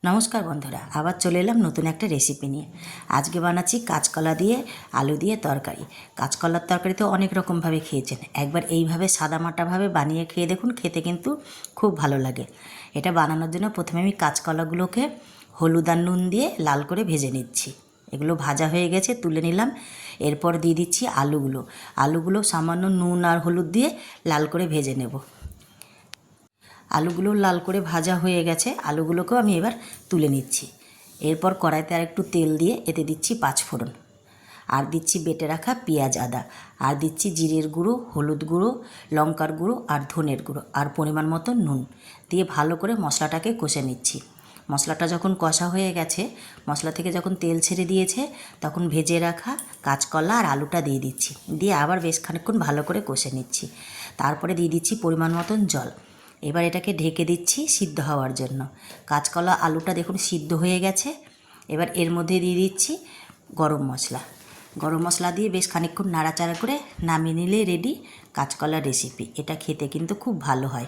নমস্কার বন্ধুরা, আবার চলে এলাম নতুন একটা রেসিপি নিয়ে। আজকে বানাচ্ছি কাঁচকলা দিয়ে আলু দিয়ে তরকারি। কাঁচকলার তরকারি তো অনেক রকমভাবে খেয়েছেন, একবার এইভাবে সাদামাটাভাবে বানিয়ে খেয়ে দেখুন, খেতে কিন্তু খুব ভালো লাগে। এটা বানানোর জন্য প্রথমে আমি কাঁচকলাগুলোকে হলুদ আর নুন দিয়ে লাল করে ভেজে নিচ্ছি। এগুলো ভাজা হয়ে গেছে, তুলে নিলাম। এরপর দিয়ে দিচ্ছি আলুগুলো সামান্য নুন আর হলুদ দিয়ে লাল করে ভেজে নেব। আলুগুলো লাল করে ভাজা হয়ে গেছে, আলুগুলোকেও আমি এবার তুলে নিচ্ছি। এরপর কড়াইতে আর একটু তেল দিয়ে এতে দিচ্ছি 5 ফোড়ন, আর দিচ্ছি বেটে রাখা পেঁয়াজ আদা, আর দিচ্ছি জিরের গুঁড়ো, হলুদ গুঁড়ো, লঙ্কার গুঁড়ো আর ধনের গুঁড়ো, আর পরিমাণ মতো নুন দিয়ে ভালো করে মশলাটাকে কষে নিচ্ছি। মশলাটা যখন কষা হয়ে গেছে, মশলা থেকে যখন তেল ছেড়ে দিয়েছে, তখন ভেজে রাখা কাঁচকলা আর আলুটা দিয়ে দিচ্ছি, দিয়ে আবার বেশ খানিকক্ষণ ভালো করে কষে নিচ্ছি। তারপরে দিয়ে দিচ্ছি পরিমাণ মতন জল। এবার এটাকে ঢেকে দিচ্ছি সিদ্ধ হওয়ার জন্য। কাঁচকলা আলুটা দেখুন সিদ্ধ হয়ে গেছে। এবার এর মধ্যে দিয়ে দিচ্ছি গরম মশলা দিয়ে বেশ খানিকক্ষণ নাড়াচাড়া করে নামিয়ে নিলে রেডি কাঁচকলার রেসিপি। এটা খেতে কিন্তু খুব ভালো হয়।